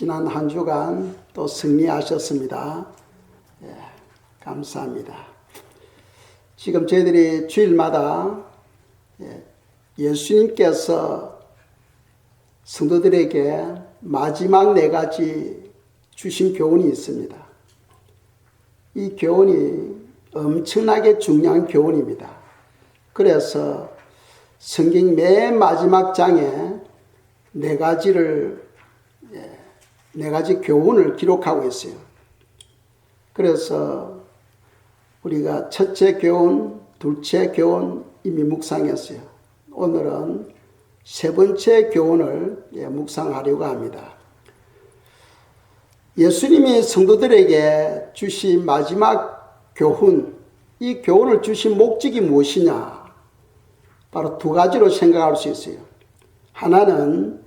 지난 한 주간 또 승리하셨습니다. 예, 감사합니다. 지금 저희들이 주일마다 예수님께서 성도들에게 마지막 4가지 주신 교훈이 있습니다. 이 교훈이 엄청나게 중요한 교훈입니다. 그래서 성경 맨 마지막 장에 4가지 교훈을 기록하고 있어요. 그래서 우리가 첫째 교훈, 둘째 교훈 이미 묵상했어요. 오늘은 3번째 교훈을 묵상하려고 합니다. 예수님이 성도들에게 주신 마지막 교훈, 이 교훈을 주신 목적이 무엇이냐? 바로 2가지로 생각할 수 있어요. 하나는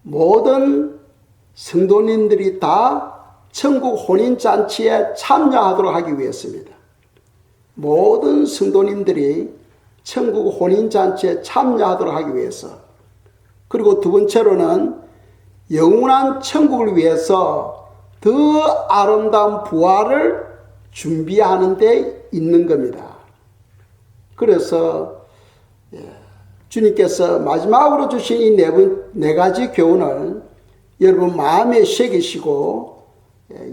모든 성도님들이 다 천국 혼인잔치에 참여하도록 하기 위해서입니다. 모든 성도님들이 천국 혼인잔치에 참여하도록 하기 위해서. 그리고 2번째로는 영원한 천국을 위해서 더 아름다운 부활을 준비하는 데 있는 겁니다. 그래서 주님께서 마지막으로 주신 이 4가지 교훈을 여러분 마음에 새기시고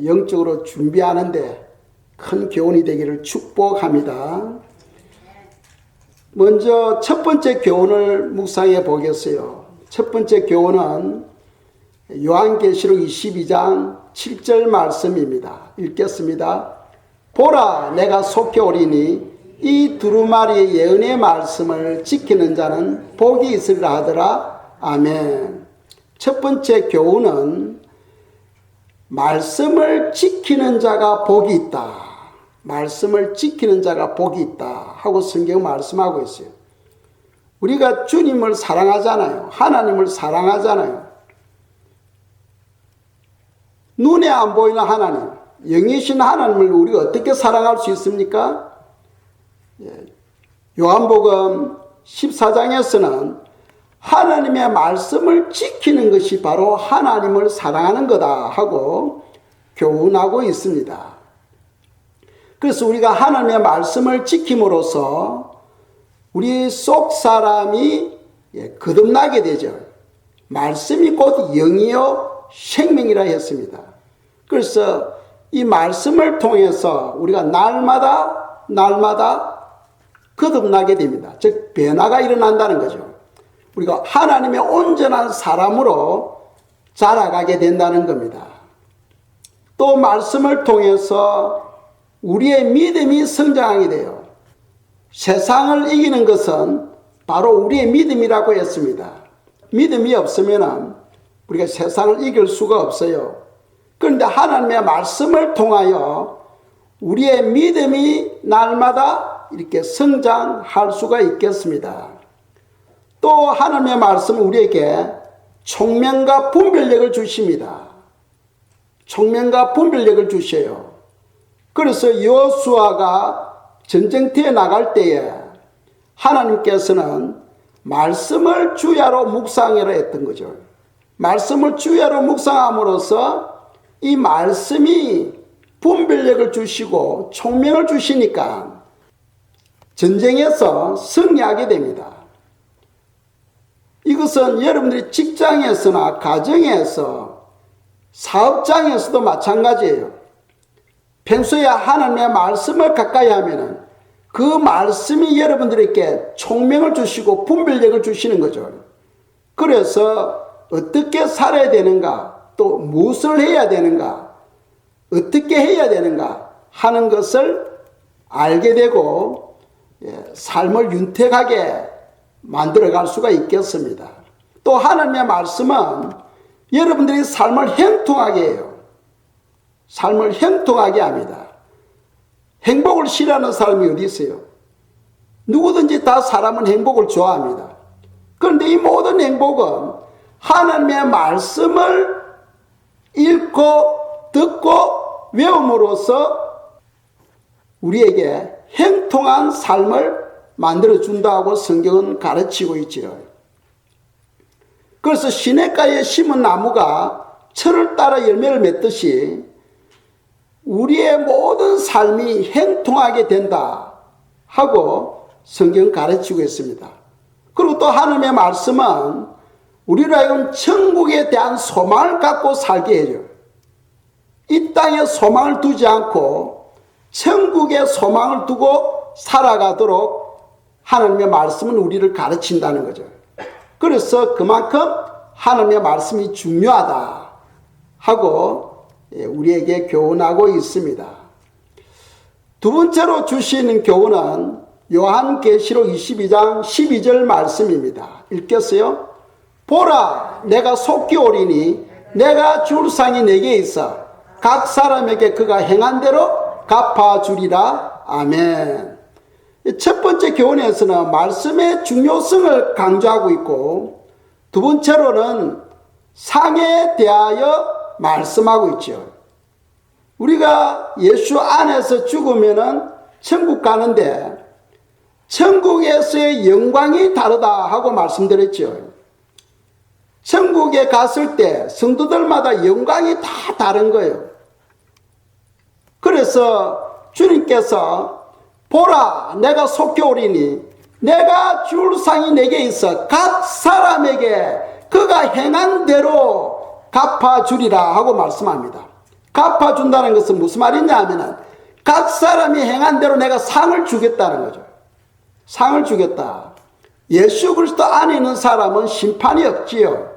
영적으로 준비하는데 큰 교훈이 되기를 축복합니다. 먼저 첫 번째 교훈을 묵상해 보겠어요. 첫 번째 교훈은 요한계시록 22장 7절 말씀입니다. 읽겠습니다. 보라, 내가 속히 오리니 이 두루마리의 예언의 말씀을 지키는 자는 복이 있으리라 하더라. 아멘. 첫 번째 교훈은 말씀을 지키는 자가 복이 있다. 말씀을 지키는 자가 복이 있다 하고 성경 말씀하고 있어요. 우리가 주님을 사랑하잖아요. 하나님을 사랑하잖아요. 눈에 안 보이는 하나님, 영이신 하나님을 우리가 어떻게 사랑할 수 있습니까? 요한복음 14장에서는 하나님의 말씀을 지키는 것이 바로 하나님을 사랑하는 거다 하고 교훈하고 있습니다. 그래서 우리가 하나님의 말씀을 지킴으로써 우리 속 사람이 거듭나게 되죠. 말씀이 곧 영이요 생명이라 했습니다. 그래서 이 말씀을 통해서 우리가 날마다 거듭나게 됩니다. 즉 변화가 일어난다는 거죠. 우리가 하나님의 온전한 사람으로 자라가게 된다는 겁니다. 또 말씀을 통해서 우리의 믿음이 성장하게 돼요. 세상을 이기는 것은 바로 우리의 믿음이라고 했습니다. 믿음이 없으면 우리가 세상을 이길 수가 없어요. 그런데 하나님의 말씀을 통하여 우리의 믿음이 날마다 이렇게 성장할 수가 있겠습니다. 또 하나님의 말씀은 우리에게 총명과 분별력을 주십니다. 총명과 분별력을 주셔요. 그래서 여호수아가 전쟁터에 나갈 때에 하나님께서는 말씀을 주야로 묵상하라 했던 거죠. 말씀을 주야로 묵상함으로써 이 말씀이 분별력을 주시고 총명을 주시니까 전쟁에서 승리하게 됩니다. 이것은 여러분들이 직장에서나 가정에서 사업장에서도 마찬가지예요. 평소에 하나님의 말씀을 가까이 하면은 그 말씀이 여러분들에게 총명을 주시고 분별력을 주시는 거죠. 그래서 어떻게 살아야 되는가, 또 무엇을 해야 되는가, 어떻게 해야 되는가 하는 것을 알게 되고 삶을 윤택하게 만들어갈 수가 있겠습니다. 또 하나님의 말씀은 여러분들의 삶을 형통하게 해요. 삶을 형통하게 합니다. 행복을 싫어하는 사람이 어디 있어요? 누구든지 다 사람은 행복을 좋아합니다. 그런데 이 모든 행복은 하나님의 말씀을 읽고 듣고 외움으로써 우리에게 형통한 삶을 만들어준다고 성경은 가르치고 있지요. 그래서 시냇가에 심은 나무가 철을 따라 열매를 맺듯이 우리의 모든 삶이 행통하게 된다 하고 성경 가르치고 있습니다. 그리고 또 하나님의 말씀은 우리로 하여금 천국에 대한 소망을 갖고 살게 해요. 이 땅에 소망을 두지 않고 천국에 소망을 두고 살아가도록 하나님의 말씀은 우리를 가르친다는 거죠. 그래서 그만큼 하나님의 말씀이 중요하다 하고 우리에게 교훈하고 있습니다. 두 번째로 주시는 교훈은 요한계시록 22장 12절 말씀입니다. 읽겠어요? 보라, 내가 속기 오리니 내가 줄 상이 내게 있어 각 사람에게 그가 행한 대로 갚아주리라. 아멘. 첫 번째 교훈에서는 말씀의 중요성을 강조하고 있고, 두 번째로는 상에 대하여 말씀하고 있죠. 우리가 예수 안에서 죽으면은 천국 가는데 천국에서의 영광이 다르다 하고 말씀드렸죠. 천국에 갔을 때 성도들마다 영광이 다 다른 거예요. 그래서 주님께서 보라, 내가 속히 오리니 내가 줄 상이 내게 있어 각 사람에게 그가 행한 대로 갚아주리라 하고 말씀합니다. 갚아준다는 것은 무슨 말이냐 하면은 각 사람이 행한 대로 내가 상을 주겠다는 거죠. 상을 주겠다. 예수 그리스도 안에 있는 사람은 심판이 없지요.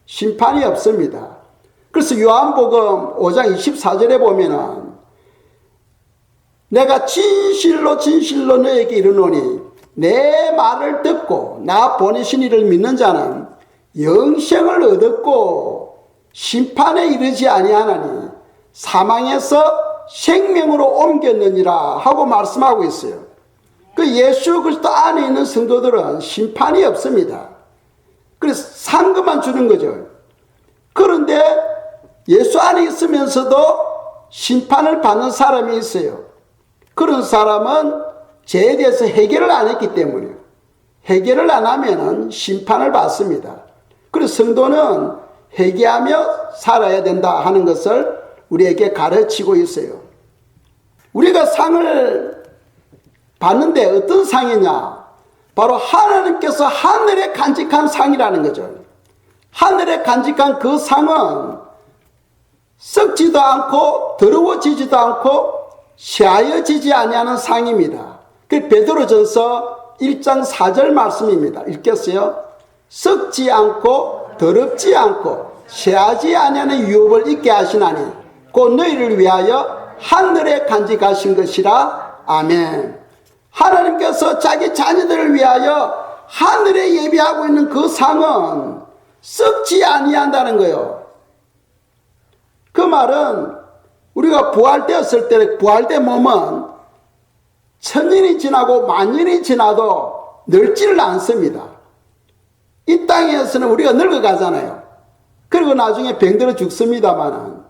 심판이 없습니다. 그래서 요한복음 5장 24절에 보면은 내가 진실로 진실로 너에게 이르노니 내 말을 듣고 나 보내신 이를 믿는 자는 영생을 얻었고 심판에 이르지 아니하나니 사망에서 생명으로 옮겼느니라 하고 말씀하고 있어요. 그 예수 그리스도 안에 있는 성도들은 심판이 없습니다. 그래서 상급만 주는 거죠. 그런데 예수 안에 있으면서도 심판을 받는 사람이 있어요. 그런 사람은 죄에 대해서 해결을 안 했기 때문이에요. 해결을 안 하면은 심판을 받습니다. 그래서 성도는 회개하며 살아야 된다 하는 것을 우리에게 가르치고 있어요. 우리가 상을 받는데 어떤 상이냐? 바로 하나님께서 하늘에 간직한 상이라는 거죠. 하늘에 간직한 그 상은 썩지도 않고 더러워지지도 않고 쇠하여지지 아니하는 상입니다. 그 베드로전서 1장 4절 말씀입니다. 읽겠어요? 썩지 않고 더럽지 않고 쇠하지 아니하는 유업을 있게 하시나니 곧 너희를 위하여 하늘에 간직하신 것이라. 아멘. 하나님께서 자기 자녀들을 위하여 하늘에 예비하고 있는 그 상은 썩지 아니한다는 거예요. 그 말은 우리가 부활되었을 때 부활된 몸은 천년이 지나고 만년이 지나도 늙지를 않습니다. 이 땅에서는 우리가 늙어가잖아요. 그리고 나중에 병들어 죽습니다만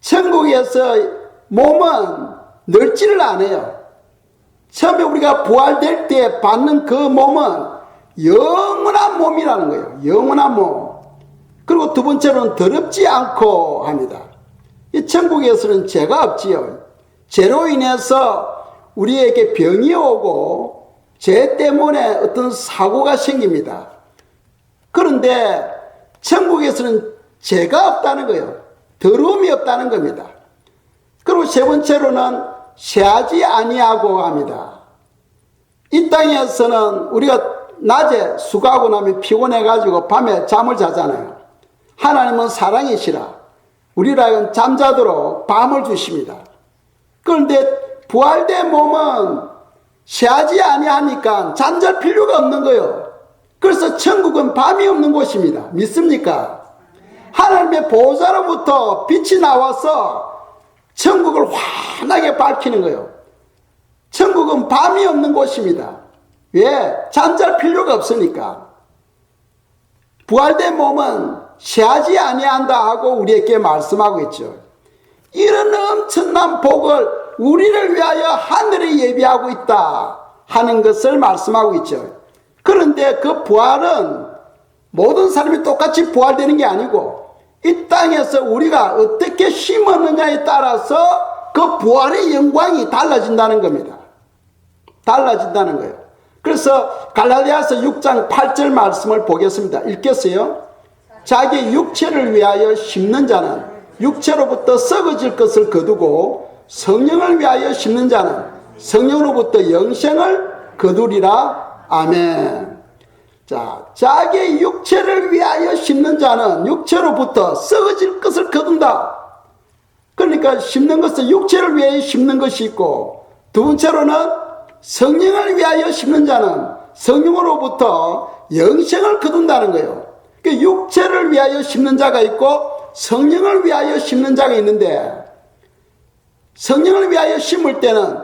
천국에서 몸은 늙지를 않아요. 처음에 우리가 부활될 때 받는 그 몸은 영원한 몸이라는 거예요. 영원한 몸. 그리고 두 번째로는 더럽지 않고 합니다. 이 천국에서는 죄가 없지요. 죄로 인해서 우리에게 병이 오고 죄 때문에 어떤 사고가 생깁니다. 그런데 천국에서는 죄가 없다는 거예요. 더러움이 없다는 겁니다. 그리고 세 번째로는 쇠하지 아니하고 합니다. 이 땅에서는 우리가 낮에 수고하고 나면 피곤해가지고 밤에 잠을 자잖아요. 하나님은 사랑이시라 우리로 하여금 잠자도록 밤을 주십니다. 그런데 부활된 몸은 쇠하지 아니하니까 잠잘 필요가 없는 거예요. 그래서 천국은 밤이 없는 곳입니다. 믿습니까? 하나님의 보호자로부터 빛이 나와서 천국을 환하게 밝히는 거예요. 천국은 밤이 없는 곳입니다. 왜? 잠잘 필요가 없으니까. 부활된 몸은 쇠하지 아니한다 하고 우리에게 말씀하고 있죠. 이런 엄청난 복을 우리를 위하여 하늘에 예비하고 있다 하는 것을 말씀하고 있죠. 그런데 그 부활은 모든 사람이 똑같이 부활되는 게 아니고 이 땅에서 우리가 어떻게 심었느냐에 따라서 그 부활의 영광이 달라진다는 겁니다. 달라진다는 거예요. 그래서 갈라디아서 6장 8절 말씀을 보겠습니다. 읽겠어요? 자기 육체를 위하여 심는 자는 육체로부터 썩어질 것을 거두고 성령을 위하여 심는 자는 성령으로부터 영생을 거두리라. 아멘. 자, 자기 육체를 위하여 심는 자는 육체로부터 썩어질 것을 거둔다. 그러니까 심는 것은 육체를 위하여 심는 것이 있고, 두 번째로는 성령을 위하여 심는 자는 성령으로부터 영생을 거둔다는 거예요. 그러니까 육체를 위하여 심는 자가 있고 성령을 위하여 심는 자가 있는데, 성령을 위하여 심을 때는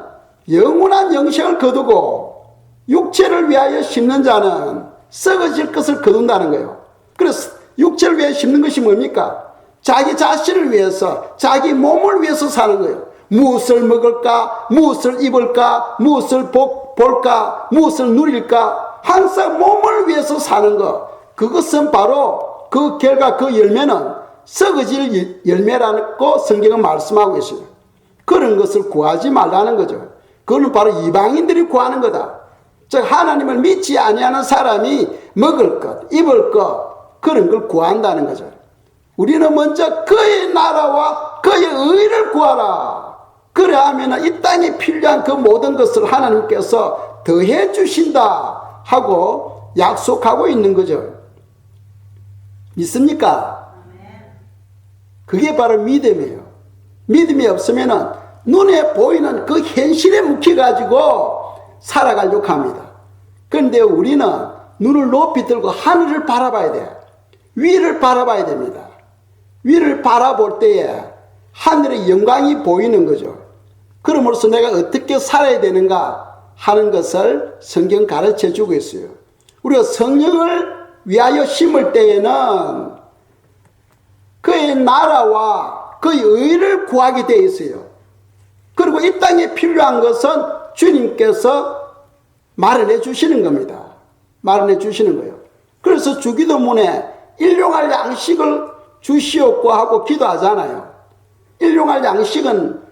영원한 영생을 거두고 육체를 위하여 심는 자는 썩어질 것을 거둔다는 거예요. 그래서 육체를 위하여 심는 것이 뭡니까? 자기 자신을 위해서, 자기 몸을 위해서 사는 거예요. 무엇을 먹을까? 무엇을 입을까? 무엇을 볼까? 무엇을 누릴까? 항상 몸을 위해서 사는 것. 그것은 바로 그 결과, 그 열매는 썩어질 열매라고 성경은 말씀하고 있어요. 그런 것을 구하지 말라는 거죠. 그거는 바로 이방인들이 구하는 거다. 즉 하나님을 믿지 아니하는 사람이 먹을 것, 입을 것, 그런 걸 구한다는 거죠. 우리는 먼저 그의 나라와 그의 의를 구하라. 그래야하면 이 땅에 필요한 그 모든 것을 하나님께서 더해 주신다 하고 약속하고 있는 거죠. 믿습니까? 그게 바로 믿음이에요. 믿음이 없으면 눈에 보이는 그 현실에 묵혀가지고 살아가려고 합니다. 그런데 우리는 눈을 높이 들고 하늘을 바라봐야 돼요. 위를 바라봐야 됩니다. 위를 바라볼 때에 하늘의 영광이 보이는 거죠. 그러므로서 내가 어떻게 살아야 되는가 하는 것을 성경 가르쳐 주고 있어요. 우리가 성령을 위하여 심을 때에는 그의 나라와 그의 의를 구하게 되어 있어요. 그리고 이 땅에 필요한 것은 주님께서 마련해 주시는 겁니다. 마련해 주시는 거예요. 그래서 주기도문에 일용할 양식을 주시옵고 하고 기도하잖아요. 일용할 양식은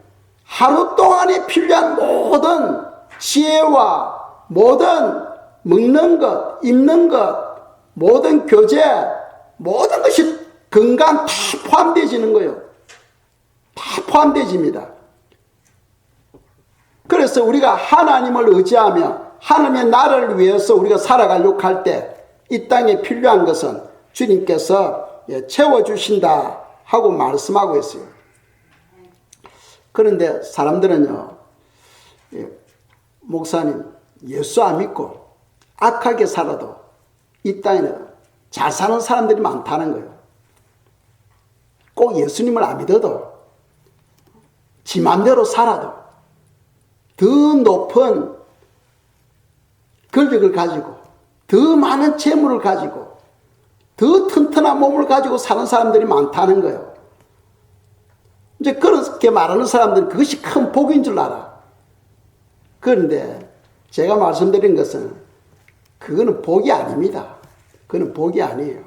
하루 동안에 필요한 모든 지혜와 모든 먹는 것, 입는 것, 모든 교제, 모든 것이 건강 다 포함되어지는 거예요. 다 포함되어집니다. 그래서 우리가 하나님을 의지하며 하나님의 나라를 위해서 우리가 살아가려고 할 때 이 땅에 필요한 것은 주님께서 채워주신다 하고 말씀하고 있어요. 그런데 사람들은요, 목사님, 예수 안 믿고 악하게 살아도 이 땅에는 잘 사는 사람들이 많다는 거예요. 꼭 예수님을 안 믿어도 지 맘대로 살아도 더 높은 권력을 가지고 더 많은 재물을 가지고 더 튼튼한 몸을 가지고 사는 사람들이 많다는 거예요. 이제 그렇게 말하는 사람들은 그것이 큰 복인 줄 알아. 그런데 제가 말씀드린 것은 그거는 복이 아닙니다. 그거는 복이 아니에요.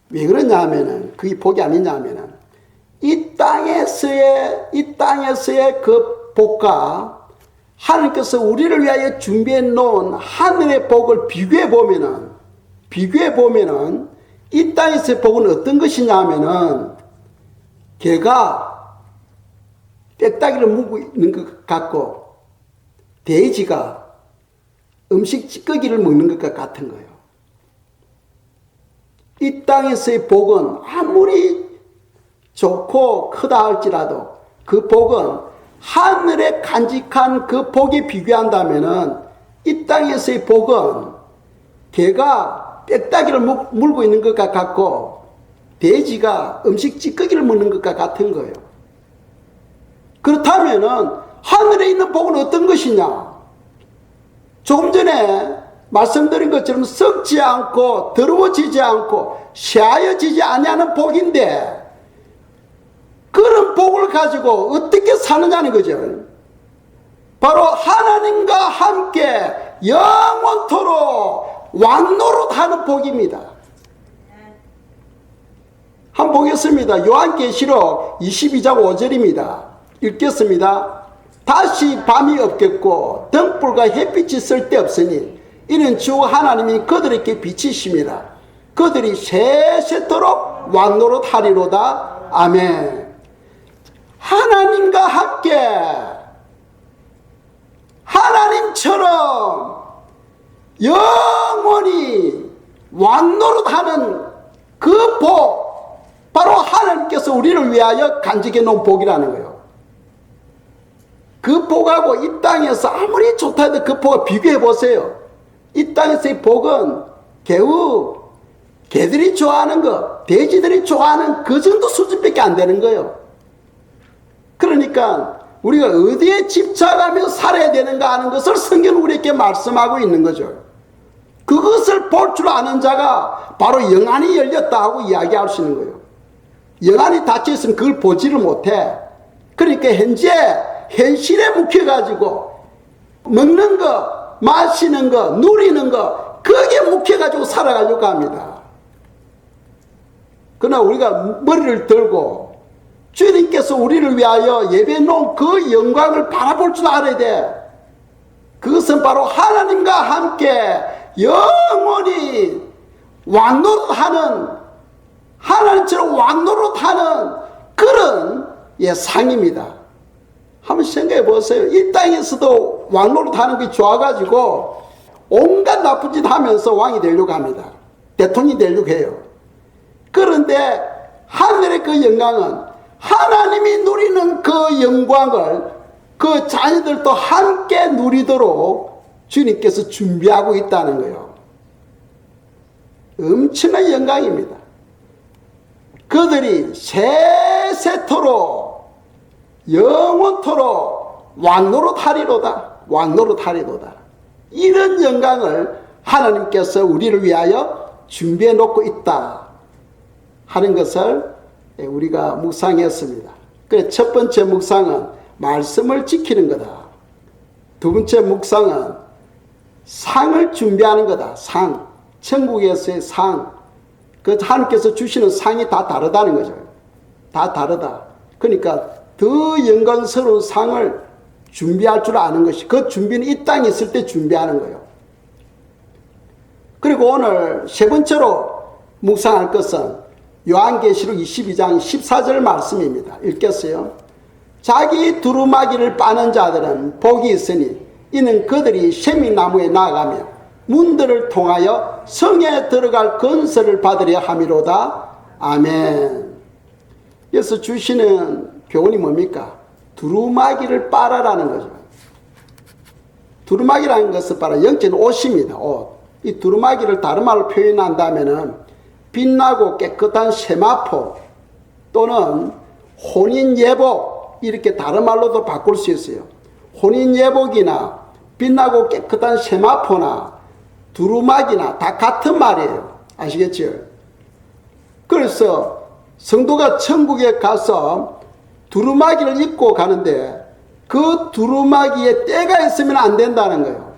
왜 그러냐 하면은, 그게 복이 아니냐 하면은, 이 땅에서의 그 복과 하나님께서 우리를 위하여 준비해 놓은 하늘의 복을 비교해 보면은 이 땅에서의 복은 어떤 것이냐 하면은, 개가 떼따기를 물고 있는 것 같고 돼지가 음식 찌꺼기를 먹는 것과 같은 거예요. 이 땅에서의 복은 아무리 좋고 크다 할지라도 그 복은 하늘에 간직한 그 복에 비교한다면은 이 땅에서의 복은 개가 떼따기를 물고 있는 것과 같고 돼지가 음식 찌꺼기를 먹는 것과 같은 거예요. 그렇다면은 하늘에 있는 복은 어떤 것이냐? 조금 전에 말씀드린 것처럼 썩지 않고 더러워지지 않고 쇠하여지지 아니하는 복인데, 그런 복을 가지고 어떻게 사느냐는 거죠. 바로 하나님과 함께 영원토록 왕노릇하는 복입니다. 보겠습니다. 요한계시록 22장 5절입니다. 읽겠습니다. 다시 밤이 없겠고 등불과 햇빛이 쓸데없으니 이는 주 하나님이 그들에게 비치심이라. 그들이 세세토록 왕노릇하리로다. 아멘. 하나님과 함께 하나님처럼 영원히 왕노릇하는 그 복, 바로 하나님께서 우리를 위하여 간직해 놓은 복이라는 거예요. 그 복하고 이 땅에서 아무리 좋다 해도 그 복을 비교해 보세요. 이 땅에서의 복은 겨우 개들이 좋아하는 거, 돼지들이 좋아하는 그 정도 수준밖에 안 되는 거예요. 그러니까 우리가 어디에 집착하며 살아야 되는가 하는 것을 성경은 우리에게 말씀하고 있는 거죠. 그것을 볼 줄 아는 자가 바로 영안이 열렸다 하고 이야기할 수 있는 거예요. 영안이 닫혀 있으면 그걸 보지를 못해. 그러니까 현실에 묵혀가지고 먹는 거, 마시는 거, 누리는 거, 거기에 묵혀가지고 살아가려고 합니다. 그러나 우리가 머리를 들고 주님께서 우리를 위하여 예배해 놓은 그 영광을 바라볼 줄 알아야 돼. 그것은 바로 하나님과 함께 영원히 왕노릇하는, 하나님처럼 왕노릇하는 그런 상입니다. 한번 생각해 보세요. 이 땅에서도 왕노릇하는 게 좋아가지고 온갖 나쁜 짓 하면서 왕이 되려고 합니다. 대통령이 되려고 해요. 그런데 하늘의 그 영광은 하나님이 누리는 그 영광을 그 자녀들도 함께 누리도록 주님께서 준비하고 있다는 거예요. 엄청난 영광입니다. 그들이 세세토록 영원토록 왕노릇하리로다. 왕노릇하리로다. 이런 영광을 하나님께서 우리를 위하여 준비해 놓고 있다 하는 것을 우리가 묵상했습니다. 그래서 첫 번째 묵상은 말씀을 지키는 거다. 두 번째 묵상은 상을 준비하는 거다. 상. 천국에서의 상. 그 하나님께서 주시는 상이 다 다르다는 거죠. 다 다르다. 그러니까 더 영광스러운 상을 준비할 줄 아는 것이, 그 준비는 이 땅에 있을 때 준비하는 거예요. 그리고 오늘 세 번째로 묵상할 것은 요한계시록 22장 14절 말씀입니다. 읽겠어요. 자기 두루마기를 빠는 자들은 복이 있으니 이는 그들이 생명나무에 나아가며 문들을 통하여 성에 들어갈 건설을 받으려 함이로다. 아멘. 여기서 주시는 교훈이 뭡니까? 두루마기를 빨아라는 거죠. 두루마기라는 것은 바로 영적인 옷입니다. 옷. 이 두루마기를 다른 말로 표현한다면은 빛나고 깨끗한 세마포 또는 혼인예복, 이렇게 다른 말로도 바꿀 수 있어요. 혼인예복이나 빛나고 깨끗한 세마포나 두루마기나 다 같은 말이에요. 아시겠죠? 그래서 성도가 천국에 가서 두루마기를 입고 가는데 그 두루마기에 때가 있으면 안 된다는 거예요.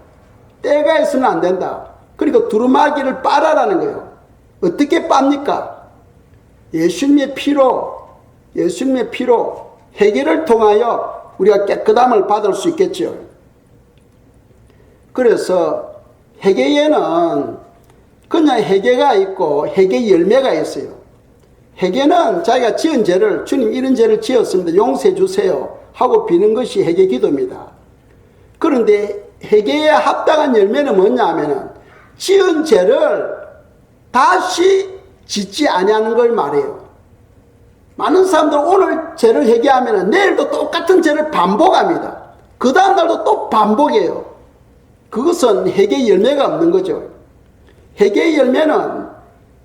때가 있으면 안 된다. 그러니까 두루마기를 빨아라는 거예요. 어떻게 빱니까? 예수님의 피로 회개를 통하여 우리가 깨끗함을 받을 수 있겠죠. 그래서 회개에는 그냥 회개가 있고 회개 열매가 있어요. 회개는 자기가 지은 죄를, 주님 이런 죄를 지었습니다, 용서해 주세요 하고 비는 것이 회개 기도입니다. 그런데 회개에 합당한 열매는 뭐냐 하면은 지은 죄를 다시 짓지 아니하는 걸 말해요. 많은 사람들은 오늘 죄를 회개하면 내일도 똑같은 죄를 반복합니다. 그 다음 날도 또 반복해요. 그것은 회개의 열매가 없는 거죠. 회개의 열매는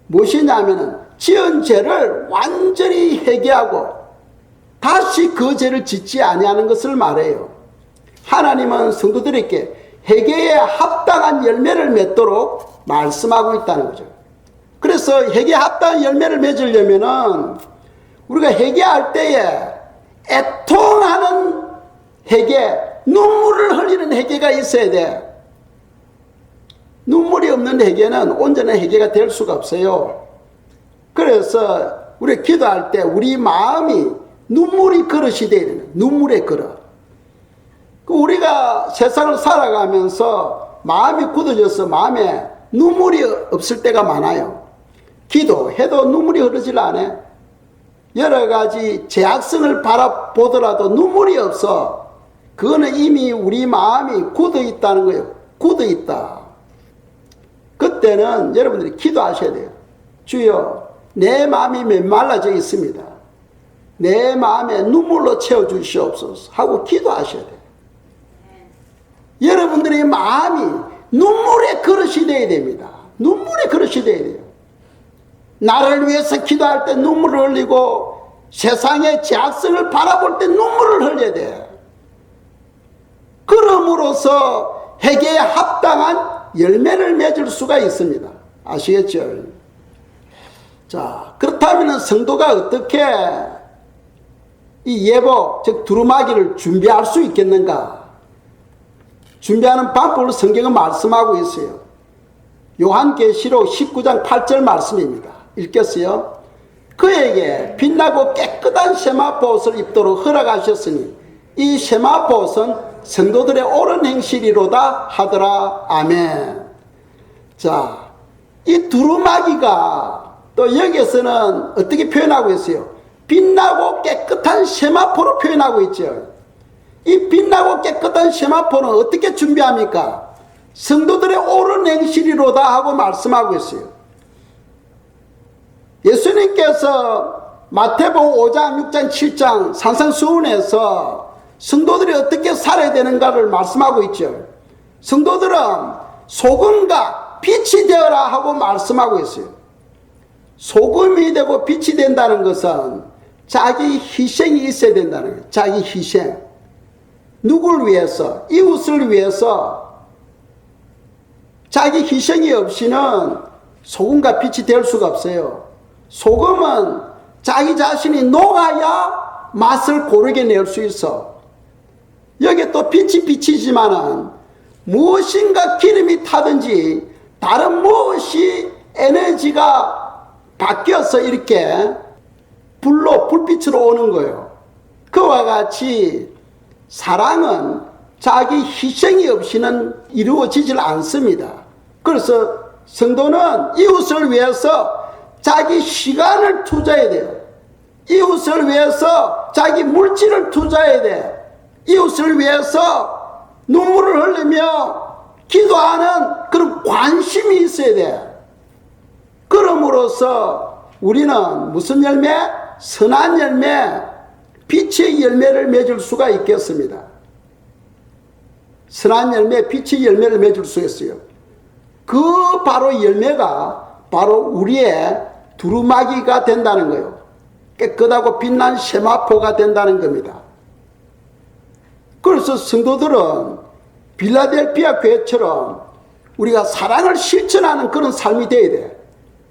무엇이냐면 지은 죄를 완전히 회개하고 다시 그 죄를 짓지 아니하는 것을 말해요. 하나님은 성도들에게 회개에 합당한 열매를 맺도록 말씀하고 있다는 거죠. 그래서 회개에 합당한 열매를 맺으려면은 우리가 회개할 때에 애통하는 회개, 눈물을 흘리는 회개가 있어야 돼. 눈물이 없는 회개는 온전한 회개가 될 수가 없어요. 그래서 우리 기도할 때 우리 마음이 눈물이 그릇이 되어야 되는 눈물의 그릇. 우리가 세상을 살아가면서 마음이 굳어져서 마음에 눈물이 없을 때가 많아요. 기도해도 눈물이 흐르질 않아요. 여러 가지 제약성을 바라보더라도 눈물이 없어. 그거는 이미 우리 마음이 굳어 있다는 거예요. 굳어 있다. 그때는 여러분들이 기도하셔야 돼요. 주여, 내 마음이 메말라져 있습니다. 내 마음에 눈물로 채워주시옵소서 하고 기도하셔야 돼요. 여러분들의 마음이 눈물의 그릇이 되어야 됩니다. 눈물의 그릇이 되어야 돼요. 나를 위해서 기도할 때 눈물을 흘리고 세상의 제약성을 바라볼 때 눈물을 흘려야 돼. 그럼으로써 회개에 합당한 열매를 맺을 수가 있습니다. 아시겠죠? 자, 그렇다면 성도가 어떻게 이 예복, 즉 두루마기를 준비할 수 있겠는가? 준비하는 방법을 성경은 말씀하고 있어요. 요한계시록 19장 8절 말씀입니다. 읽겠어요? 그에게 빛나고 깨끗한 세마포옷을 입도록 허락하셨으니 이 세마포옷은 성도들의 옳은 행실이로다 하더라. 아멘. 자, 이 두루마기가 또 여기에서는 어떻게 표현하고 있어요? 빛나고 깨끗한 세마포로 표현하고 있죠. 이 빛나고 깨끗한 세마포는 어떻게 준비합니까? 성도들의 옳은 행실이로다 하고 말씀하고 있어요. 예수님께서 마태복음 5장, 6장, 7장 산상수훈에서 성도들이 어떻게 살아야 되는가를 말씀하고 있죠. 성도들은 소금과 빛이 되어라 하고 말씀하고 있어요. 소금이 되고 빛이 된다는 것은 자기 희생이 있어야 된다는 거예요. 자기 희생. 누굴 위해서? 이웃을 위해서. 자기 희생이 없이는 소금과 빛이 될 수가 없어요. 소금은 자기 자신이 녹아야 맛을 고르게 낼 수 있어. 여기 또 빛이 빛이지만은 무엇인가 기름이 타든지 다른 무엇이 에너지가 바뀌어서 이렇게 불빛으로 오는 거예요. 그와 같이 사랑은 자기 희생이 없이는 이루어지질 않습니다. 그래서 성도는 이웃을 위해서 자기 시간을 투자해야 돼요. 이웃을 위해서 자기 물질을 투자해야 돼. 이웃을 위해서 눈물을 흘리며 기도하는 그런 관심이 있어야 돼. 그럼으로써 우리는 무슨 열매? 선한 열매, 빛의 열매를 맺을 수가 있겠습니다. 선한 열매, 빛의 열매를 맺을 수 있어요. 그 바로 열매가 바로 우리의 두루마기가 된다는 거예요. 깨끗하고 빛난 세마포가 된다는 겁니다. 그래서 성도들은 빌라델피아 교회처럼 우리가 사랑을 실천하는 그런 삶이 되어야 돼.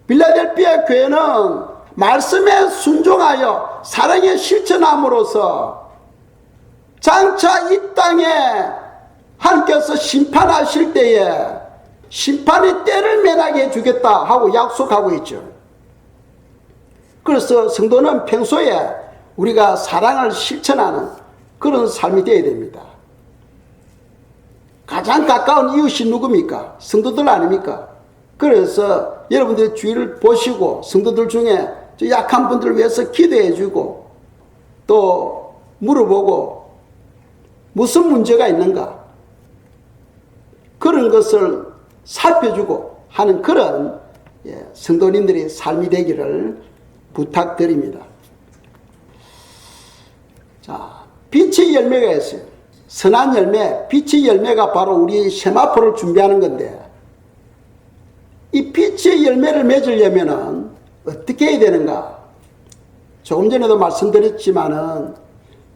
빌라델피아 교회는 말씀에 순종하여 사랑에 실천함으로써 장차 이 땅에 하나님께서 심판하실 때에 심판의 때를 면하게 해주겠다 하고 약속하고 있죠. 그래서 성도는 평소에 우리가 사랑을 실천하는 그런 삶이 되어야 됩니다. 가장 가까운 이웃이 누굽니까? 성도들 아닙니까? 그래서 여러분들의 주위를 보시고 성도들 중에 약한 분들을 위해서 기도해 주고 또 물어보고 무슨 문제가 있는가 그런 것을 살펴주고 하는 그런 성도님들의 삶이 되기를 부탁드립니다. 자, 빛의 열매가 있어요. 선한 열매, 빛의 열매가 바로 우리 세마포를 준비하는 건데 이 빛의 열매를 맺으려면 어떻게 해야 되는가? 조금 전에도 말씀드렸지만은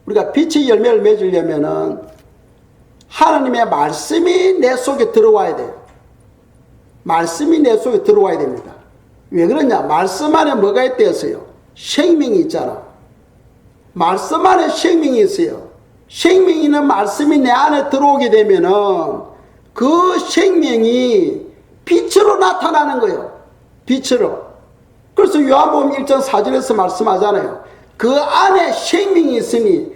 우리가 빛의 열매를 맺으려면은 하나님의 말씀이 내 속에 들어와야 돼요. 말씀이 내 속에 들어와야 됩니다. 왜 그러냐? 말씀 안에 뭐가 있대서요? 생명이 있잖아. 말씀 안에 생명이 있어요. 생명이 있는 말씀이 내 안에 들어오게 되면은 그 생명이 빛으로 나타나는 거예요. 빛으로. 그래서 요한복음 1장 4절에서 말씀하잖아요. 그 안에 생명이 있으니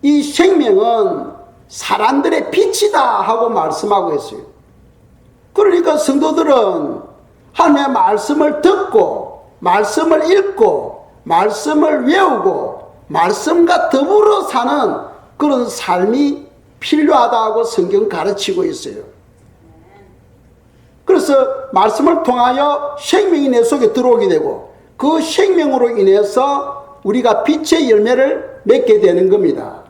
이 생명은 사람들의 빛이다 하고 말씀하고 있어요. 그러니까 성도들은 하나님의 말씀을 듣고 말씀을 읽고 말씀을 외우고 말씀과 더불어 사는 그런 삶이 필요하다고 성경 가르치고 있어요. 그래서 말씀을 통하여 생명이 내 속에 들어오게 되고 그 생명으로 인해서 우리가 빛의 열매를 맺게 되는 겁니다.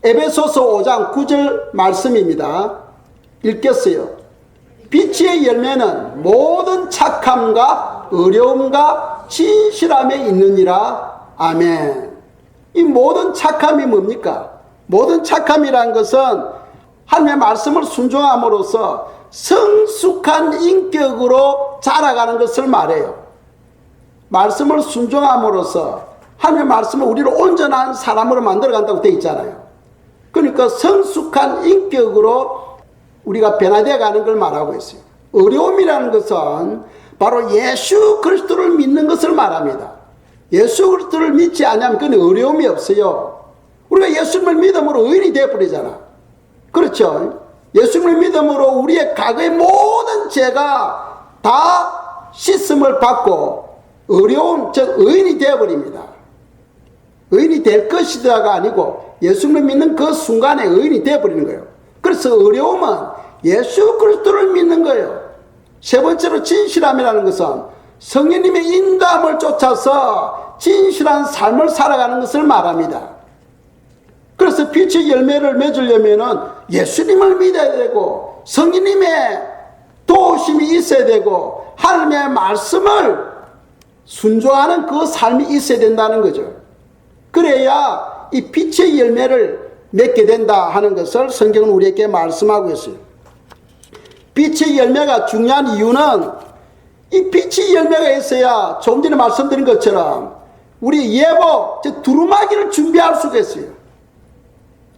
에베소서 5장 9절 말씀입니다. 읽겠어요. 빛의 열매는 모든 착함과 의로움과 진실함에 있느니라. 아멘. 이 모든 착함이 뭡니까? 모든 착함이란 것은 하나님의 말씀을 순종함으로써 성숙한 인격으로 자라가는 것을 말해요. 말씀을 순종함으로써 하나님의 말씀은 우리를 온전한 사람으로 만들어간다고 되어 있잖아요. 그러니까 성숙한 인격으로 우리가 변화되어 가는 걸 말하고 있어요. 어려움이라는 것은 바로 예수 그리스도를 믿는 것을 말합니다. 예수 그리스도를 믿지 않으면 그건 어려움이 없어요. 우리가 예수님을 믿음으로 의인이 되어버리잖아. 그렇죠? 예수님을 믿음으로 우리의 과거의 모든 죄가 다 씻음을 받고 어려움, 즉 의인이 되어버립니다. 의인이 될 것이다가 아니고 예수님을 믿는 그 순간에 의인이 되어버리는 거예요. 그래서 어려움은 예수 그리스도를 믿는 거예요. 세 번째로 진실함이라는 것은 성령님의 인도함을 쫓아서 진실한 삶을 살아가는 것을 말합니다. 그래서 빛의 열매를 맺으려면 예수님을 믿어야 되고 성령님의 도우심이 있어야 되고 하나님의 말씀을 순종하는 그 삶이 있어야 된다는 거죠. 그래야 이 빛의 열매를 맺게 된다 하는 것을 성경은 우리에게 말씀하고 있어요. 빛의 열매가 중요한 이유는 이 빛의 열매가 있어야 조금 전에 말씀드린 것처럼 우리 예보, 즉 두루마기를 준비할 수가 있어요.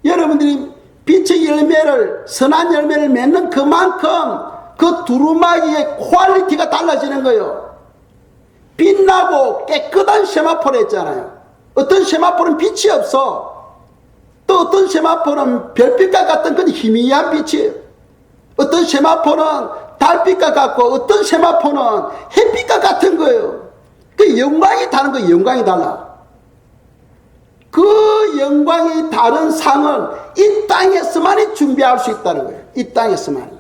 여러분들이 빛의 열매를, 선한 열매를 맺는 그만큼 그 두루마기의 퀄리티가 달라지는 거예요. 빛나고 깨끗한 세마포를 했잖아요. 어떤 세마포는 빛이 없어. 또 어떤 세마포는 별빛과 같은 그 희미한 빛이에요. 어떤 세마포는 달빛과 같고 어떤 세마포는 햇빛과 같은 거예요. 그 영광이 다른 거예요. 영광이 달라. 그 영광이 다른 상은 이 땅에서만이 준비할 수 있다는 거예요. 이 땅에서만이.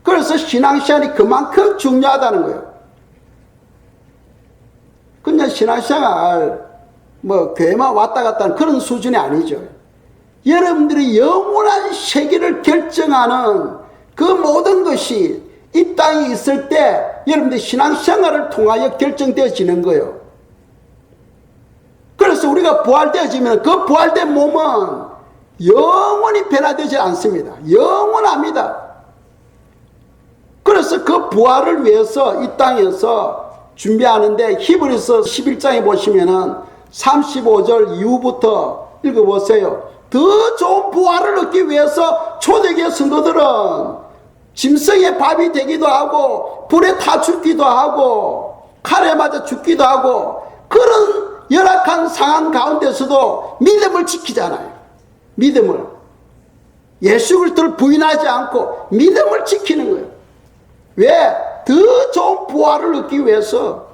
그래서 신앙생활이 그만큼 중요하다는 거예요. 그냥 신앙생활 교회만 왔다 갔다 하는 그런 수준이 아니죠. 여러분들이 영원한 세계를 결정하는 그 모든 것이 이 땅에 있을 때 여러분들 신앙생활을 통하여 결정되어지는 거예요. 그래서 우리가 부활되어지면 그 부활된 몸은 영원히 변화되지 않습니다. 영원합니다. 그래서 그 부활을 위해서 이 땅에서 준비하는데 히브리서 11장에 보시면은 35절 이후부터 읽어보세요. 더 좋은 부활을 얻기 위해서 초대교회 성도들은 짐승의 밥이 되기도 하고 불에 타 죽기도 하고 칼에 맞아 죽기도 하고 그런 열악한 상황 가운데서도 믿음을 지키잖아요. 믿음을. 예수 그리스도를 부인하지 않고 믿음을 지키는 거예요. 왜? 더 좋은 부활을 얻기 위해서.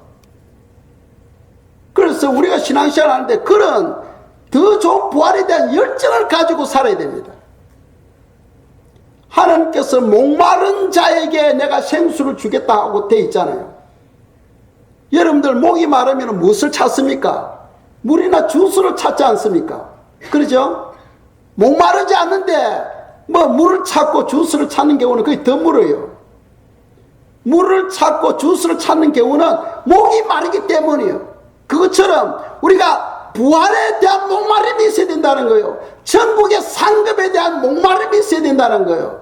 그래서 우리가 신앙생활 하는데 그런 더 좋은 부활에 대한 열정을 가지고 살아야 됩니다. 하나님께서 목마른 자에게 내가 생수를 주겠다 하고 되어 있잖아요. 여러분들 목이 마르면 무엇을 찾습니까? 물이나 주스를 찾지 않습니까? 그러죠? 목마르지 않는데 물을 찾고 주스를 찾는 경우는 거의 더 물어요. 물을 찾고 주스를 찾는 경우는 목이 마르기 때문이에요. 그것처럼 우리가 부활에 대한 목마름이 있어야 된다는 거예요. 천국의 상급에 대한 목마름이 있어야 된다는 거예요.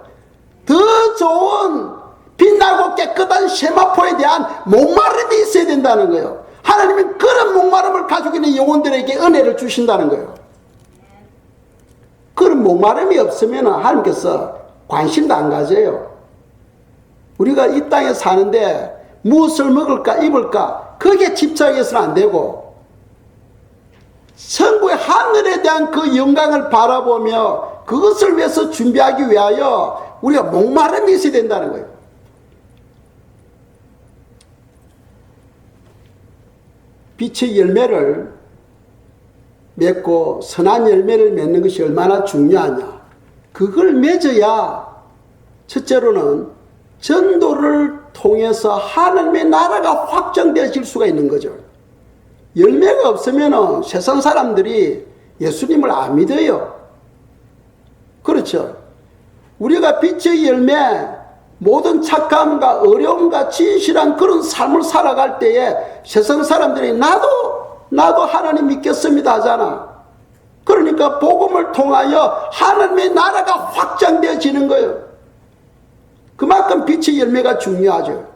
더 좋은 빛나고 깨끗한 세마포에 대한 목마름이 있어야 된다는 거예요. 하나님은 그런 목마름을 가지고 있는 영혼들에게 은혜를 주신다는 거예요. 그런 목마름이 없으면 하나님께서 관심도 안 가져요. 우리가 이 땅에 사는데 무엇을 먹을까 입을까 거기에 집착해서는 안 되고 천국의 하늘에 대한 그 영광을 바라보며 그것을 위해서 준비하기 위하여 우리가 목마름이 있어야 된다는 거예요. 빛의 열매를 맺고 선한 열매를 맺는 것이 얼마나 중요하냐. 그걸 맺어야 첫째로는 전도를 통해서 하나님의 나라가 확장되어질 수가 있는 거죠. 열매가 없으면 세상 사람들이 예수님을 안 믿어요. 그렇죠. 우리가 빛의 열매, 모든 착함과 어려움과 진실한 그런 삶을 살아갈 때에 세상 사람들이 나도 하나님 믿겠습니다 하잖아. 그러니까 복음을 통하여 하나님의 나라가 확장되어지는 거예요. 그만큼 빛의 열매가 중요하죠.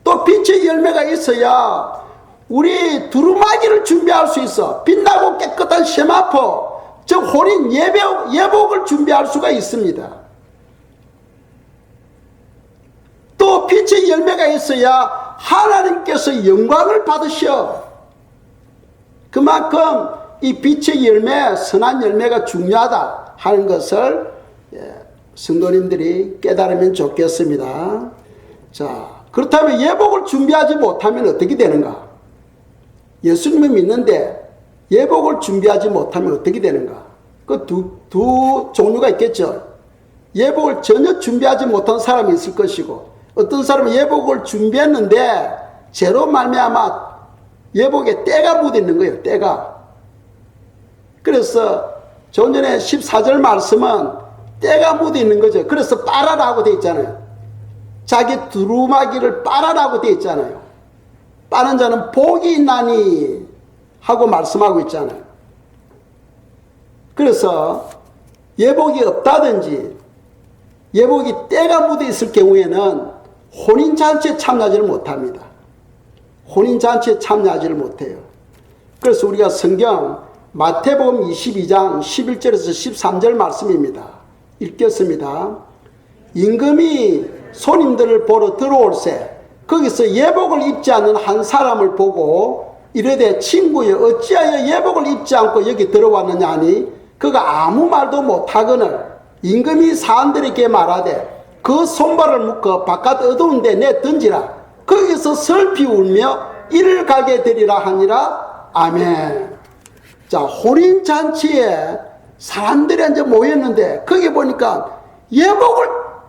또 빛의 열매가 있어야 우리 두루마기를 준비할 수 있어. 빛나고 깨끗한 세마포, 즉 혼인 예복을 준비할 수가 있습니다. 또 빛의 열매가 있어야 하나님께서 영광을 받으셔. 그만큼 이 빛의 열매, 선한 열매가 중요하다 하는 것을 성도님들이 깨달으면 좋겠습니다. 자, 그렇다면 예복을 준비하지 못하면 어떻게 되는가? 예수님을 믿는데 예복을 준비하지 못하면 어떻게 되는가? 그 두 종류가 있겠죠. 예복을 전혀 준비하지 못한 사람이 있을 것이고, 어떤 사람은 예복을 준비했는데 죄로 말미암아 예복에 때가 묻어 있는 거예요. 때가. 그래서 조금 전에 14절 말씀은 때가 묻어 있는 거죠. 그래서 빨아라고 되어 있잖아요. 자기 두루마기를 빨아라고 되어 있잖아요. 빠는 자는 복이 있나니 하고 말씀하고 있잖아요. 그래서 예복이 없다든지 예복이 때가 묻어 있을 경우에는 혼인잔치에 참여하지를 못합니다. 혼인잔치에 참여하지를 못해요. 그래서 우리가 성경 마태복음 22장 11절에서 13절 말씀입니다. 읽겠습니다. 임금이 손님들을 보러 들어올세 거기서 예복을 입지 않는 한 사람을 보고 이르되 친구여 어찌하여 예복을 입지 않고 여기 들어왔느냐 하니 그가 아무 말도 못하거늘 임금이 사람들에게 말하되 그 손발을 묶어 바깥 어두운 데 내 던지라 거기서 슬피 울며 이를 가게 되리라 하니라. 아멘. 자, 혼인잔치에 사람들이 이제 모였는데 거기 보니까 예복을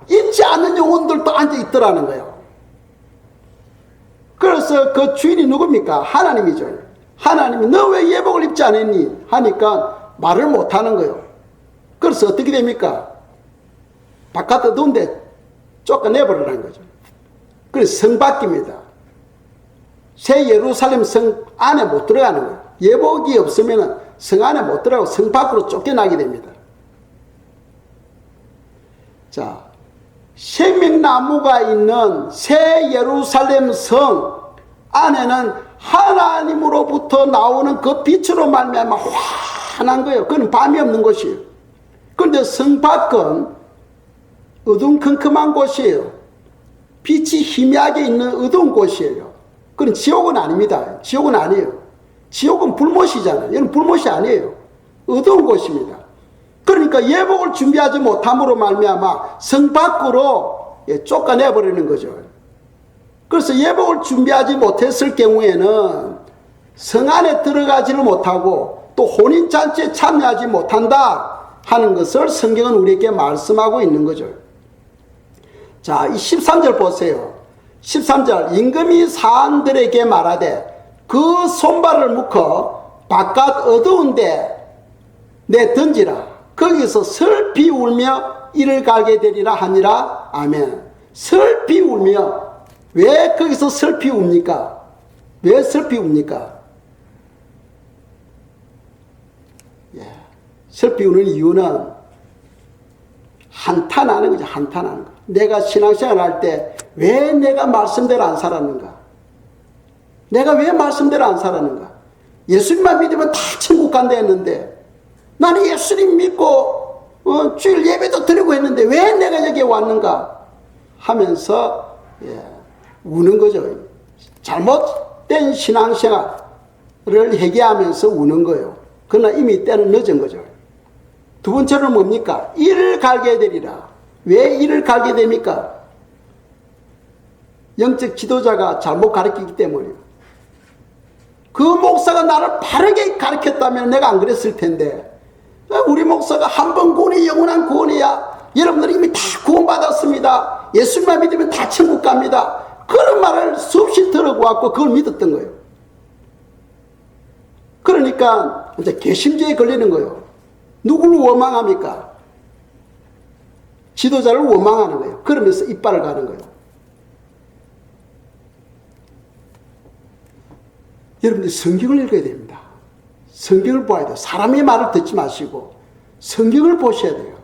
입지 않는 영혼들도 앉아 있더라는 거예요. 그래서 그 주인이 누굽니까? 하나님이죠. 하나님이 너 왜 예복을 입지 않았니? 하니까 말을 못하는 거예요. 그래서 어떻게 됩니까? 바깥 어두운데 쫓아내버리라는 거죠. 그래서 성 밖입니다. 새 예루살렘 성 안에 못 들어가는 거예요. 예복이 없으면 성 안에 못 들어가고 성 밖으로 쫓겨나게 됩니다. 자, 생명나무가 있는 새 예루살렘 성 안에는 하나님으로부터 나오는 그 빛으로 말미암아 환한 거예요. 그건 밤이 없는 곳이에요. 그런데 성 밖은 어둠컴컴한 곳이에요. 빛이 희미하게 있는 어두운 곳이에요. 그건 지옥은 아닙니다. 지옥은 아니에요. 지옥은 불못이잖아요. 얘는 불못이 아니에요. 어두운 곳입니다. 그러니까 예복을 준비하지 못함으로 말미암아 성 밖으로 쫓아내버리는 거죠. 그래서 예복을 준비하지 못했을 경우에는 성 안에 들어가지를 못하고 또 혼인잔치에 참여하지 못한다 하는 것을 성경은 우리에게 말씀하고 있는 거죠. 자, 이 13절 보세요. 13절 임금이 사람들에게 말하되 그 손발을 묶어 바깥 어두운데 내 던지라 거기서 슬피 울며 이를 갈게 되리라 하니라. 아멘. 슬피 울며 왜 거기서 슬피 웁니까? 왜 슬피 웁니까? 슬피 우는 이유는 한탄하는 거죠. 한탄하는 거. 내가 신앙생활 할 때 왜 내가 말씀대로 안 살았는가? 내가 왜 말씀대로 안 살았는가? 예수님만 믿으면 다 천국 간다 했는데 나는 예수님 믿고 주일 예배도 드리고 했는데 왜 내가 여기에 왔는가? 하면서 우는 거죠. 잘못된 신앙생활을 회개하면서 우는 거예요. 그러나 이미 때는 늦은 거죠. 두 번째로는 뭡니까? 이를 갈게 되리라. 왜 이를 갈게 됩니까? 영적 지도자가 잘못 가르치기 때문이에요. 그 목사가 나를 바르게 가르쳤다면 내가 안 그랬을 텐데, 우리 목사가 한 번 구원이 영원한 구원이야. 여러분들이 이미 다 구원받았습니다. 예수님만 믿으면 다 천국 갑니다. 그런 말을 수없이 들어보았고 그걸 믿었던 거예요. 그러니까 이제 개심죄에 걸리는 거예요. 누구를 원망합니까? 지도자를 원망하는 거예요. 그러면서 이빨을 가는 거예요. 여러분들이 성경을 읽어야 됩니다. 성경을 보아야 돼요. 사람의 말을 듣지 마시고 성경을 보셔야 돼요.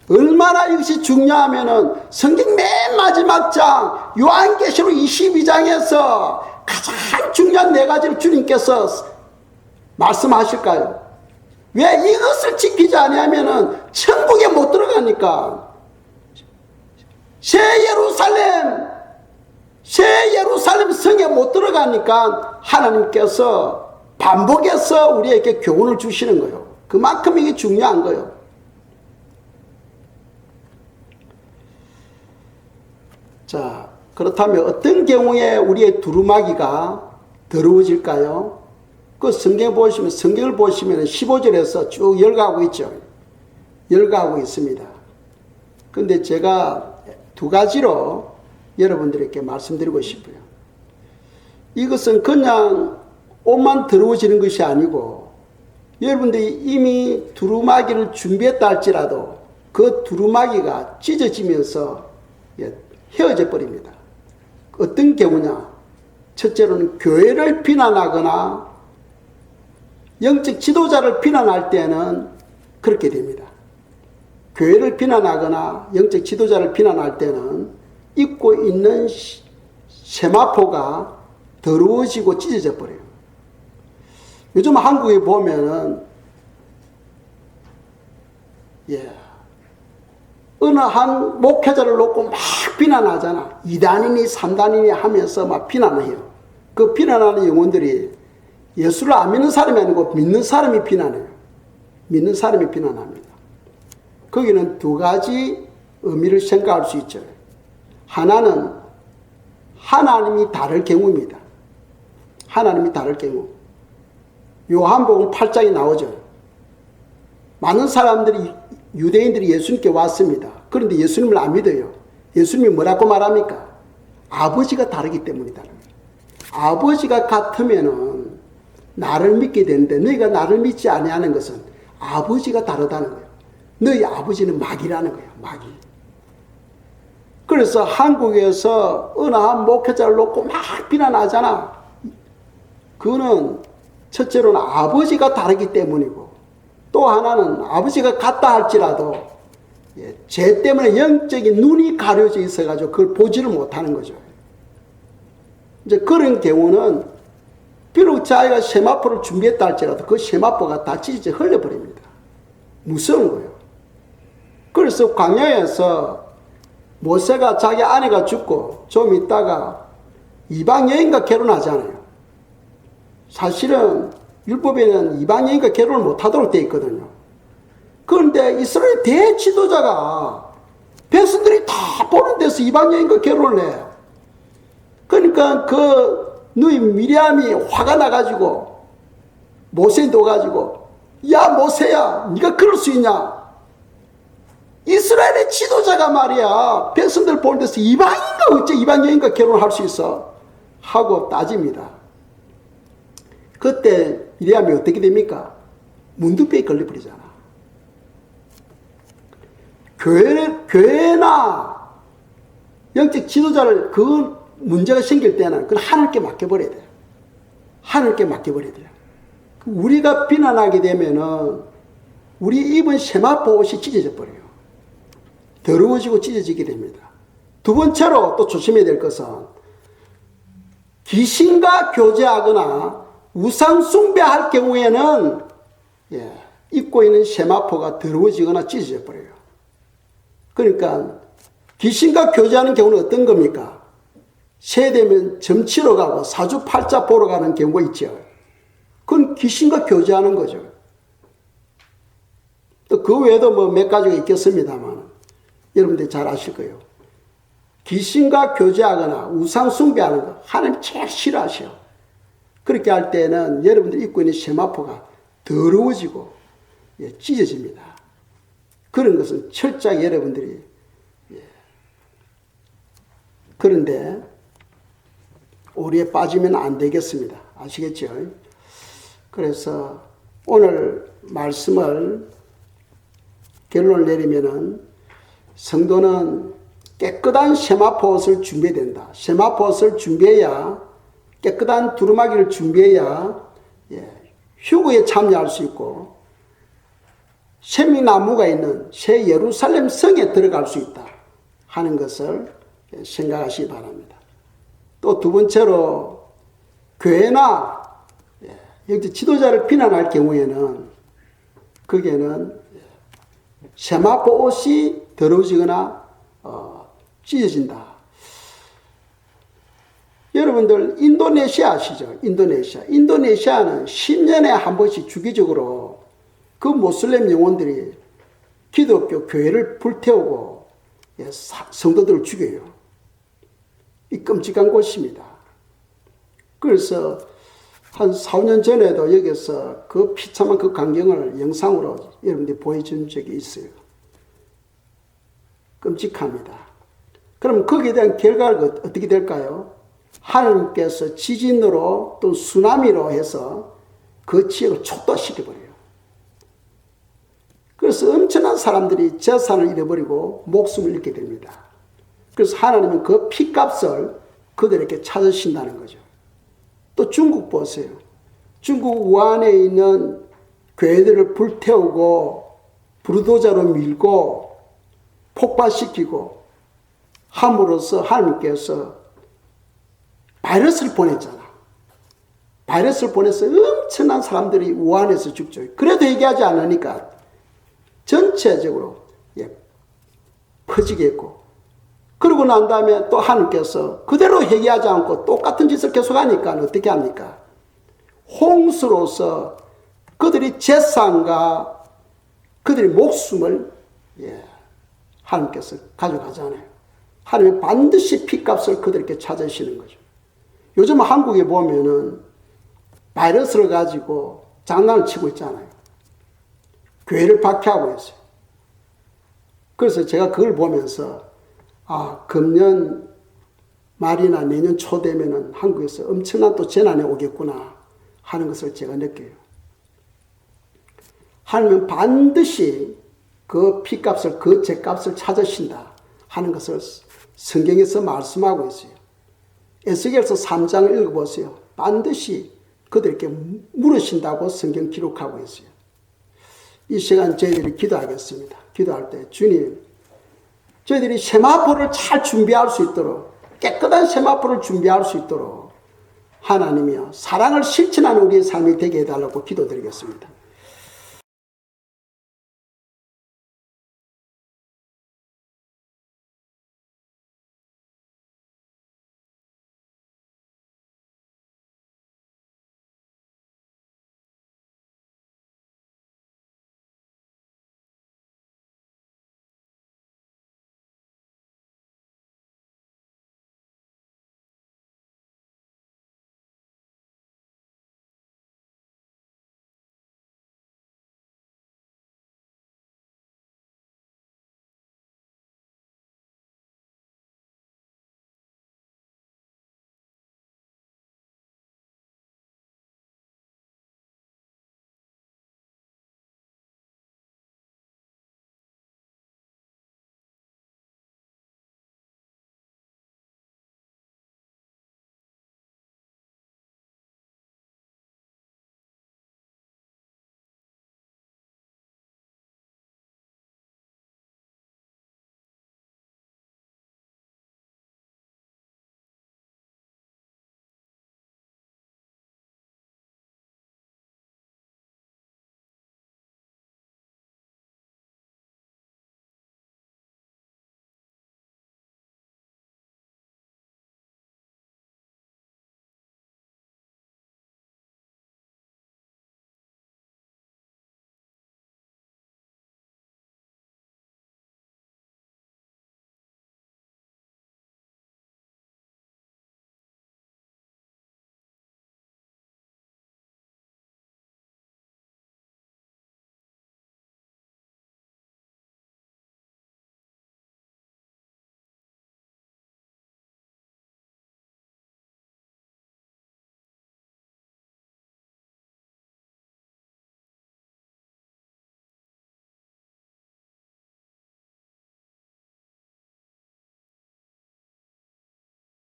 얼마나 이것이 중요하면은 성경 맨 마지막 장 요한계시록 22장에서 가장 중요한 네 가지를 주님께서 말씀하실까요? 왜 이것을 지키지 않으면은 천국에 못 들어가니까. 새 예루살렘 성에 못 들어가니까 하나님께서 반복해서 우리에게 교훈을 주시는 거예요. 그만큼 이게 중요한 거예요. 자, 그렇다면 어떤 경우에 우리의 두루마기가 더러워질까요? 그 성경을 보시면 15절에서 쭉 열거하고 있죠. 열거하고 있습니다. 근데 제가 두 가지로 여러분들에게 말씀드리고 싶어요. 이것은 그냥 옷만 더러워지는 것이 아니고 여러분들이 이미 두루마기를 준비했다 할지라도 그 두루마기가 찢어지면서 헤어져 버립니다. 어떤 경우냐? 첫째로는 교회를 비난하거나 영적 지도자를 비난할 때는 그렇게 됩니다. 교회를 비난하거나 영적 지도자를 비난할 때는 입고 있는 세마포가 더러워지고 찢어져 버려요. 요즘 한국에 보면은 어느 한 목회자를 놓고 막 비난하잖아. 2단이니 3단이니 하면서 막 비난을 해요. 그 비난하는 영혼들이 예수를 안 믿는 사람이 아니고 믿는 사람이 비난해요. 믿는 사람이 비난합니다. 거기는 두 가지 의미를 생각할 수 있죠. 하나는 하나님이 다를 경우입니다. 하나님이 다를 경우. 요한복음 8장에 나오죠. 많은 사람들이 유대인들이 예수님께 왔습니다. 그런데 예수님을 안 믿어요. 예수님이 뭐라고 말합니까? 아버지가 다르기 때문이다. 아버지가 같으면은 나를 믿게 되는데 너희가 나를 믿지 아니하는 것은 아버지가 다르다는 거예요. 너희 아버지는 마귀라는 거예요. 마귀. 그래서 한국에서 어느 한 목회자를 놓고 막 비난하잖아. 그거는 첫째로는 아버지가 다르기 때문이고 또 하나는 아버지가 같다 할지라도 죄 때문에 영적인 눈이 가려져 있어가지고 그걸 보지를 못하는 거죠. 이제 그런 경우는 비록 자기가 세마포를 준비했다 할지라도 그 세마포가 다 찢어져 흘려버립니다. 무서운 거예요. 그래서 광야에서 모세가 자기 아내가 죽고 좀 있다가 이방 여인과 결혼하잖아요. 사실은 율법에는 이방 여인과 결혼을 못하도록 되어 있거든요. 그런데 이스라엘 대지도자가 백성들이 다 보는 데서 이방 여인과 결혼을 해요. 그러니까 그 누이 미리암이 화가 나가지고 모세한테 와가지고 야 모세야 네가 그럴 수 있냐? 이스라엘의 지도자가 말이야 백성들 보는 데서 이방인가 어째 이방 여인과 결혼할 수 있어? 하고 따집니다. 그때 미리암이 어떻게 됩니까? 문둥병에 걸려버리잖아. 교회나 영적 지도자를 그 문제가 생길 때는 그건 하나님께 맡겨버려야 돼요. 하나님께 맡겨버려야 돼요. 우리가 비난하게 되면은 우리 입은 세마포 옷이 찢어져 버려요. 더러워지고 찢어지게 됩니다. 두 번째로 또 조심해야 될 것은 귀신과 교제하거나 우상 숭배할 경우에는 입고 있는 세마포가 더러워지거나 찢어져 버려요. 그러니까 귀신과 교제하는 경우는 어떤 겁니까? 새 되면 점치러 가고 사주팔자 보러 가는 경우가 있죠. 그건 귀신과 교제하는 거죠. 또 그 외에도 뭐 몇 가지가 있겠습니다만 여러분들이 잘 아실 거예요. 귀신과 교제하거나 우상 숭배하는 거 하나님 제일 싫어하셔. 그렇게 할 때는 여러분들이 입고 있는 세마포가 더러워지고 찢어집니다. 그런 것은 철저하게 여러분들이 그런데 오리에 빠지면 안 되겠습니다. 아시겠죠? 그래서 오늘 말씀을 결론을 내리면은 성도는 깨끗한 세마포옷을 준비해야 된다. 세마포옷을 준비해야 깨끗한 두루마기를 준비해야 휴거에 참여할 수 있고 생명나무가 있는 새 예루살렘 성에 들어갈 수 있다 하는 것을 생각하시기 바랍니다. 또 두 번째로 교회나 여기 지도자를 비난할 경우에는 거기에는 세마포 옷이 더러워지거나 찢어진다. 여러분들 인도네시아 아시죠? 인도네시아는 10년에 한 번씩 주기적으로 그 모슬렘 영혼들이 기독교 교회를 불태우고 성도들을 죽여요. 이 끔찍한 곳입니다. 그래서 한 4, 5년 전에도 여기서 그 비참한 그 광경을 영상으로 여러분들이 보여준 적이 있어요. 끔찍합니다. 그럼 거기에 대한 결과가 어떻게 될까요? 하나님께서 지진으로 또 쓰나미로 해서 그 지역을 촉도시켜버려요. 그래서 엄청난 사람들이 재산을 잃어버리고 목숨을 잃게 됩니다. 그래서 하나님은 그 피값을 그들에게 찾으신다는 거죠. 또 중국 보세요. 중국 우한에 있는 교회들을 불태우고 불도저로 밀고 폭발시키고 함으로써 하나님께서 바이러스를 보냈잖아. 바이러스를 보내서 엄청난 사람들이 우한에서 죽죠. 그래도 얘기하지 않으니까 전체적으로 퍼지게 했고, 그러고 난 다음에 또 하나님께서 그대로 회개하지 않고 똑같은 짓을 계속하니까 어떻게 합니까? 홍수로서 그들이 재산과 그들의 목숨을 하나님께서 가져가잖아요. 하나님이 반드시 피값을 그들에게 찾으시는 거죠. 요즘 한국에 보면은 바이러스를 가지고 장난을 치고 있잖아요. 교회를 박해하고 있어요. 그래서 제가 그걸 보면서 금년 말이나 내년 초 되면은 한국에서 엄청난 또 재난이 오겠구나 하는 것을 제가 느껴요. 하나님은 반드시 그 피값을, 그 죄값을 찾으신다 하는 것을 성경에서 말씀하고 있어요. 에스겔서 3장을 읽어보세요. 반드시 그들에게 물으신다고 성경 기록하고 있어요. 이 시간 저희들이 기도하겠습니다. 기도할 때 주님, 저희들이 세마포를 잘 준비할 수 있도록, 깨끗한 세마포를 준비할 수 있도록 하나님이여 사랑을 실천하는 우리의 삶이 되게 해달라고 기도드리겠습니다.